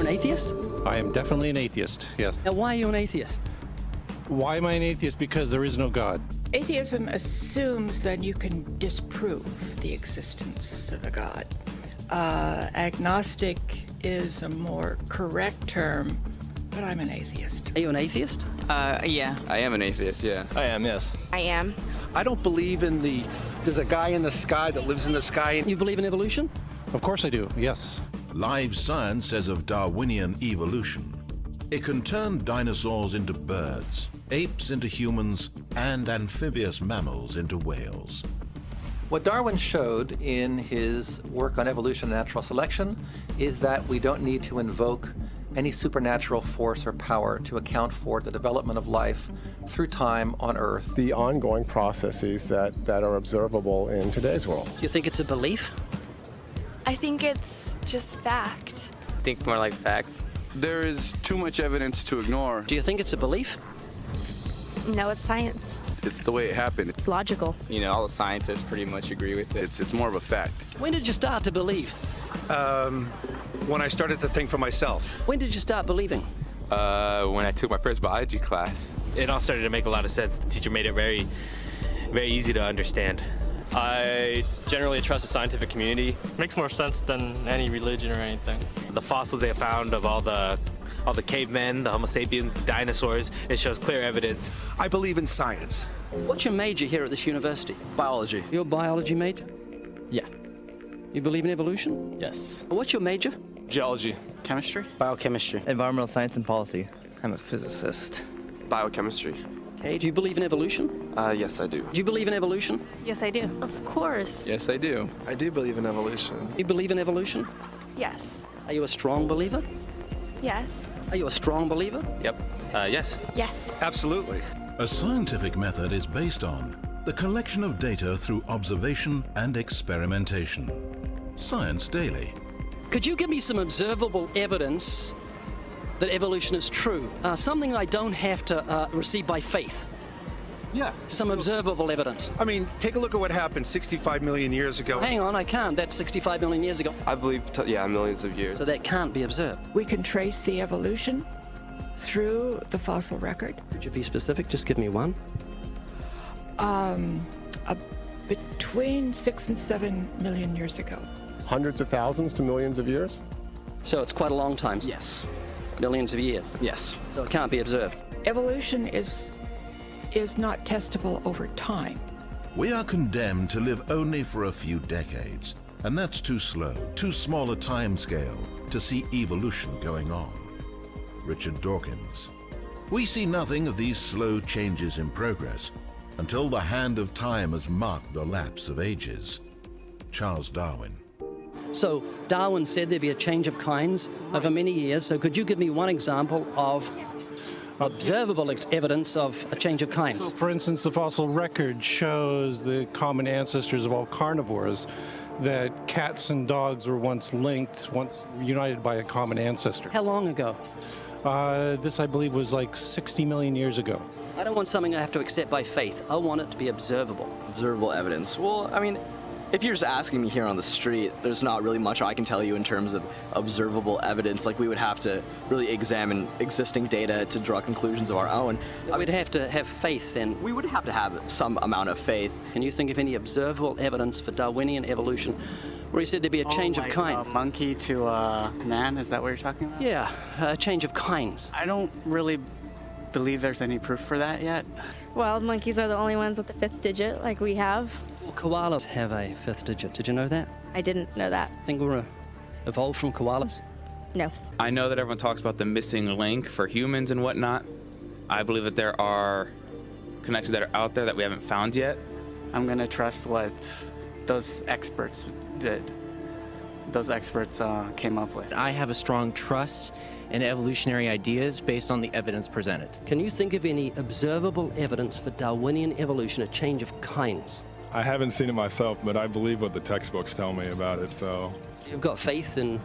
You're an atheist? I am definitely an atheist, yes. Now, why are you an atheist? Why am I an atheist? Because there is no God. Atheism assumes that you can disprove the existence of a God. Agnostic is a more correct term, but I'm an atheist. Are you an atheist? Yeah. I am an atheist, yeah. I am, yes. I am. I don't believe in there's a guy in the sky that lives in the sky. You believe in evolution? Of course I do, yes. Live science says of Darwinian evolution. It can turn dinosaurs into birds, apes into humans, and amphibious mammals into whales. What Darwin showed in his work on evolution and natural selection is that we don't need to invoke any supernatural force or power to account for the development of life through time on Earth. The ongoing processes that are observable in today's world. Do you think it's a belief? I think it's just fact. I think more like facts. There is too much evidence to ignore. Do you think it's a belief? No, it's science. It's the way it happened. It's logical. You know, all the scientists pretty much agree with it. It's more of a fact. When did you start to believe? When I started to think for myself. When did you start believing? When I took my first biology class. It all started to make a lot of sense. The teacher made it very, very easy to understand. I generally trust the scientific community. Makes more sense than any religion or anything. The fossils they found of all the cavemen, the Homo sapiens, the dinosaurs, it shows clear evidence. I believe in science. What's your major here at this university? Biology. Your biology major? Yeah. You believe in evolution? Yes. What's your major? Geology. Chemistry? Biochemistry. Environmental science and policy. I'm a physicist. Biochemistry. Okay, do you believe in evolution? Yes, I do. Do you believe in evolution? Yes, I do. Of course. Yes, I do. I do believe in evolution. You believe in evolution? Yes. Are you a strong believer? Yes. Are you a strong believer? Yep. Yes. Yes. Absolutely. A scientific method is based on the collection of data through observation and experimentation. Science Daily. Could you give me some observable evidence that evolution is true? Something I don't have to receive by faith. Yeah. Some observable evidence. I mean, take a look at what happened 65 million years ago. Hang on, I can't. That's 65 million years ago. I believe, millions of years. So that can't be observed. We can trace the evolution through the fossil record. Could you be specific? Just give me one. Between 6 and 7 million years ago. Hundreds of thousands to millions of years? So it's quite a long time. Yes. Millions of years. Yes. So it can't be observed. Evolution is not testable over time. We are condemned to live only for a few decades, and that's too slow, too small a time scale to see evolution going on. Richard Dawkins. We see nothing of these slow changes in progress until the hand of time has marked the lapse of ages. Charles Darwin. So Darwin said there'd be a change of kinds over many years. So could you give me one example of observable evidence of a change of kinds? So, for instance, the fossil record shows the common ancestors of all carnivores, that cats and dogs were once linked, once united by a common ancestor. How long ago? This, I believe, was like 60 million years ago. I don't want something I have to accept by faith. I want it to be observable. Observable evidence. Well, I mean, if you're just asking me here on the street, there's not really much I can tell you in terms of observable evidence. Like, we would have to really examine existing data to draw conclusions of our own. We'd have to have faith then. We would have to have some amount of faith. Can you think of any observable evidence for Darwinian evolution where he said there'd be a change of kinds? Monkey to man, is that what you're talking about? Yeah, a change of kinds. I don't really believe there's any proof for that yet. Well, monkeys are the only ones with the 5th digit, like we have. Well, koalas have a 5th digit. Did you know that? I didn't know that. Think we're evolved from koalas? No. I know that everyone talks about the missing link for humans and whatnot. I believe that there are connections that are out there that we haven't found yet. I'm gonna trust what those experts did. Those experts came up with. I have a strong trust in evolutionary ideas based on the evidence presented. Can you think of any observable evidence for Darwinian evolution, a change of kinds? I haven't seen it myself, but I believe what the textbooks tell me about it, so. You've got faith in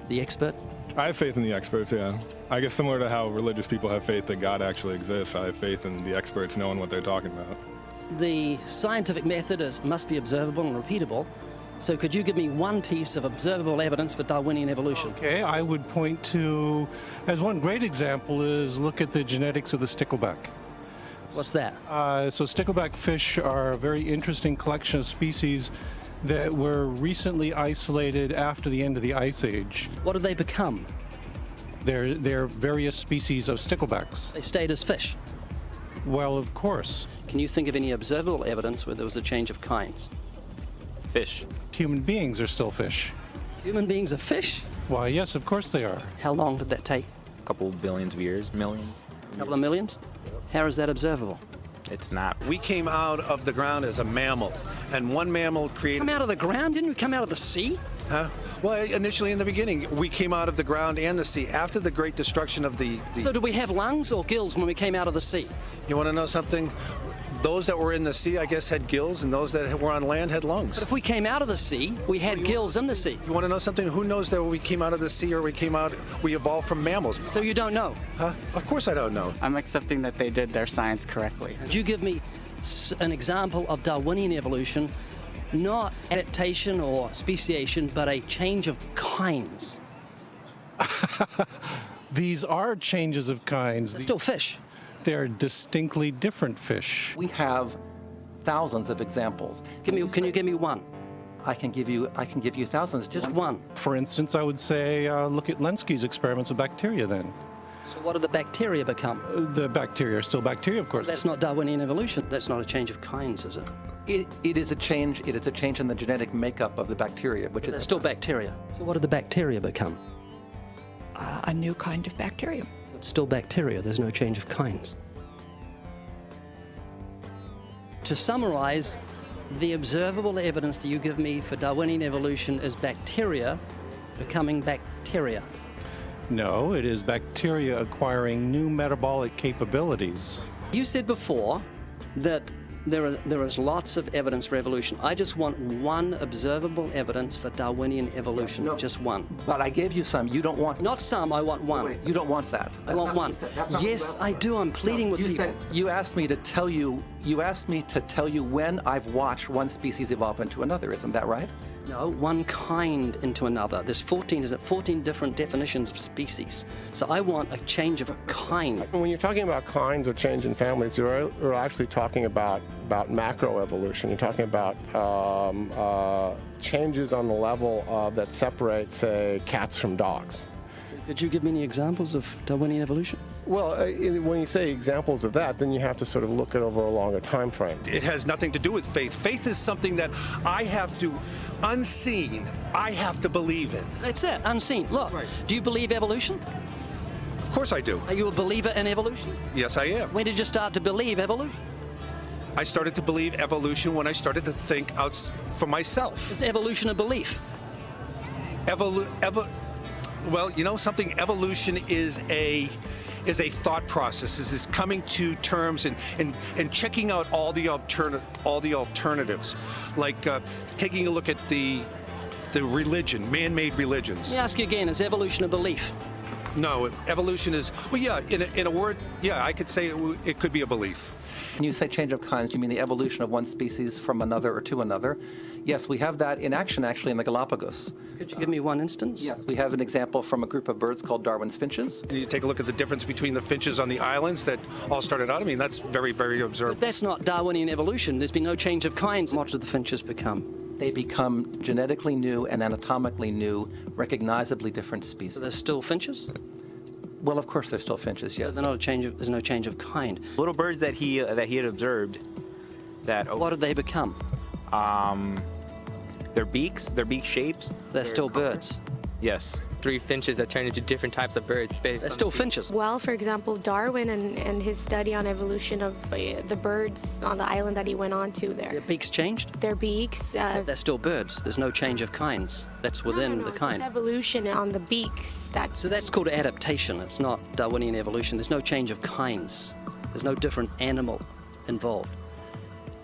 the experts? I have faith in the experts, yeah. I guess similar to how religious people have faith that God actually exists, I have faith in the experts knowing what they're talking about. The scientific method must be observable and repeatable. So could you give me one piece of observable evidence for Darwinian evolution? Okay, I would point to, as one great example is look at the genetics of the stickleback. What's that? So stickleback fish are a very interesting collection of species that were recently isolated after the end of the Ice Age. What did they become? They're various species of sticklebacks. They stayed as fish. Well, of course. Can you think of any observable evidence where there was a change of kinds? Fish. Human beings are still fish. Human beings are fish? Why, yes, of course they are. How long did that take? A couple billions of years, millions. A couple of millions? How is that observable? It's not. We came out of the ground as a mammal, and one mammal created... Come out of the ground? Didn't we come out of the sea? Huh? Well, initially in the beginning, we came out of the ground and the sea. After the great destruction of the... So did we have lungs or gills when we came out of the sea? You want to know something? Those that were in the sea, I guess, had gills, and those that were on land had lungs. But if we came out of the sea, we had gills in the sea. You want to know something? Who knows that we came out of the sea or we evolved from mammals? So you don't know? Huh? Of course I don't know. I'm accepting that they did their science correctly. Could you give me an example of Darwinian evolution, not adaptation or speciation, but a change of kinds? These are changes of kinds. They're still fish. They're distinctly different fish. We have thousands of examples. Can you give me one? I can give you thousands. Just one. For instance, I would say look at Lenski's experiments with bacteria then. So what did the bacteria become? The bacteria are still bacteria, of course. So that's not Darwinian evolution. That's not a change of kinds, is it? It is a change. It is a change in the genetic makeup of the bacteria, which is still bacteria. So what did the bacteria become? A new kind of bacterium. So it's still bacteria. There's no change of kinds. To summarize, the observable evidence that you give me for Darwinian evolution is bacteria becoming bacteria. No, it is bacteria acquiring new metabolic capabilities. You said before that there is lots of evidence for evolution. I just want one observable evidence for Darwinian evolution, just one. But I gave you some. You don't want... Not some, I want one. Wait, you don't want that. I want one. Yes, I do. I'm pleading with people. You asked me to tell you when I've watched one species evolve into another. Isn't that right? No, one kind into another. There's 14 different definitions of species. So I want a change of kind. When you're talking about kinds or change in families, you're actually talking about macroevolution. You're talking about changes on the level that separate, say, cats from dogs. So could you give me any examples of Darwinian evolution? Well, when you say examples of that, then you have to sort of look at over a longer time frame. It has nothing to do with faith. Faith is something that I have to, unseen, I have to believe in. That's it, unseen. Look, do you believe evolution? Of course I do. Are you a believer in evolution? Yes, I am. When did you start to believe evolution? I started to believe evolution when I started to think out for myself. Is evolution a belief? Well, you know something? Evolution is a thought process. Is coming to terms and checking out all the alternatives, like taking a look at the religion, man-made religions. Let me ask you again: is evolution a belief? No, evolution is, well, yeah. In a word, yeah, I could say it could be a belief. When you say change of kinds, you mean the evolution of one species from another or to another? Yes, we have that in action, actually, in the Galapagos. Could you give me one instance? Yes, we have an example from a group of birds called Darwin's finches. And you take a look at the difference between the finches on the islands that all started out. I mean, that's very, very observable. But that's not Darwinian evolution. There's been no change of kinds. What did the finches become? They become genetically new and anatomically new, recognizably different species. So they're still finches? Well, of course, they're still finches, yes. So they're not there's no change of kind. Little birds that he had observed. What did they become? Their beak shapes. They're still birds. Yes. 3 finches that turn into different types of birds. They're still finches. Well, for example, Darwin and his study on evolution of the birds on the island that he went on to there. Their beaks changed? Their beaks. They're still birds. There's no change of kinds. That's within the kind. Just evolution on the beaks. So that's called adaptation. It's not Darwinian evolution. There's no change of kinds. There's no different animal involved.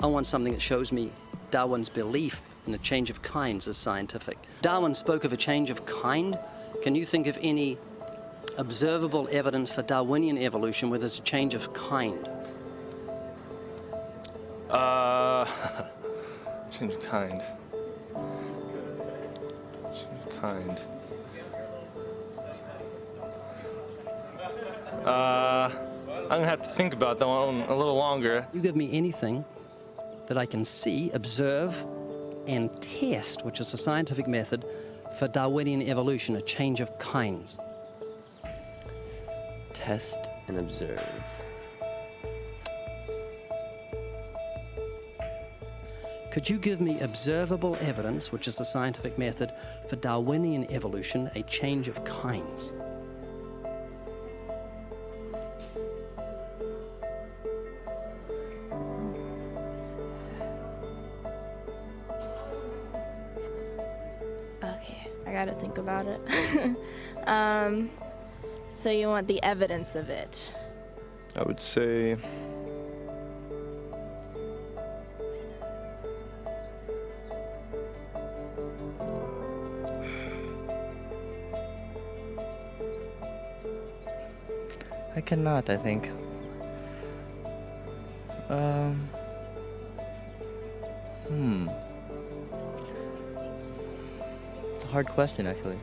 I want something that shows me Darwin's belief in a change of kinds is scientific. Darwin spoke of a change of kind. Can you think of any observable evidence for Darwinian evolution where there's a change of kind? Change of kind. kind. I'm gonna have to think about that one a little longer. You give me anything that I can see, observe, and test, which is a scientific method for Darwinian evolution, a change of kinds. Test and observe. Could you give me observable evidence, which is a scientific method for Darwinian evolution, a change of kinds? Okay, I gotta think about it. So you want the evidence of it? I would say I cannot, I think. It's a hard question, actually.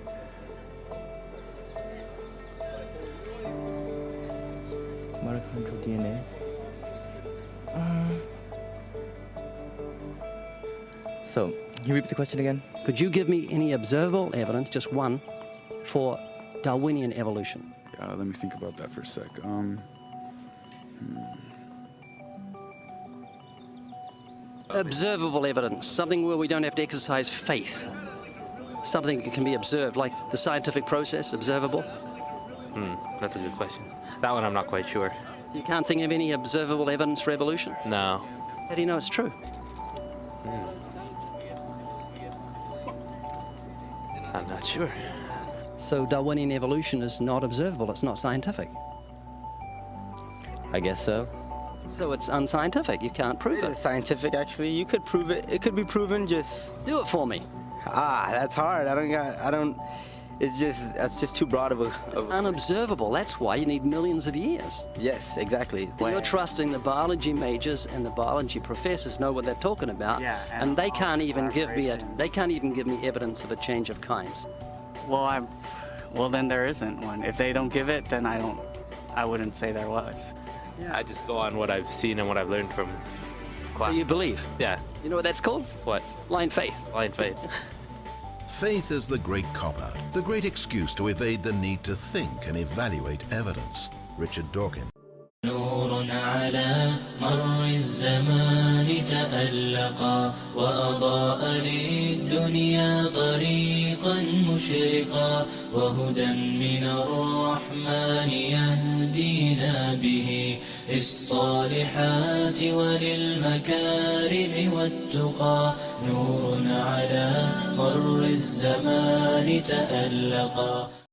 Mitochondrial DNA. So, can you repeat the question again? Could you give me any observable evidence, just one, for Darwinian evolution? Let me think about that for a sec. Observable evidence, something where we don't have to exercise faith. Something that can be observed, like the scientific process, observable. That's a good question. That one I'm not quite sure. So you can't think of any observable evidence for evolution? No. How do you know it's true? I'm not sure. So Darwinian evolution is not observable, it's not scientific. I guess so. So it's unscientific, you can't prove it. It's scientific, actually. You could prove it. It could be proven, just... Do it for me. That's hard. That's just too broad of a... It's unobservable, that's why you need millions of years. Yes, exactly. You're trusting the biology majors and the biology professors know what they're talking about, and they can't even give me evidence of a change of kinds. Well, then there isn't one. If they don't give it, then I wouldn't say there was. I just go on what I've seen and what I've learned from class. So you believe? Yeah. You know what that's called? What? Blind faith. Blind faith. Faith is the great cop-out, the great excuse to evade the need to think and evaluate evidence. Richard Dawkins. نور على مر الزمان تألقا وأضاء للدنيا طريقا مشرقا وهدى من الرحمن يهدينا به للصالحات وللمكارم والتقى نور على مر الزمان تألقا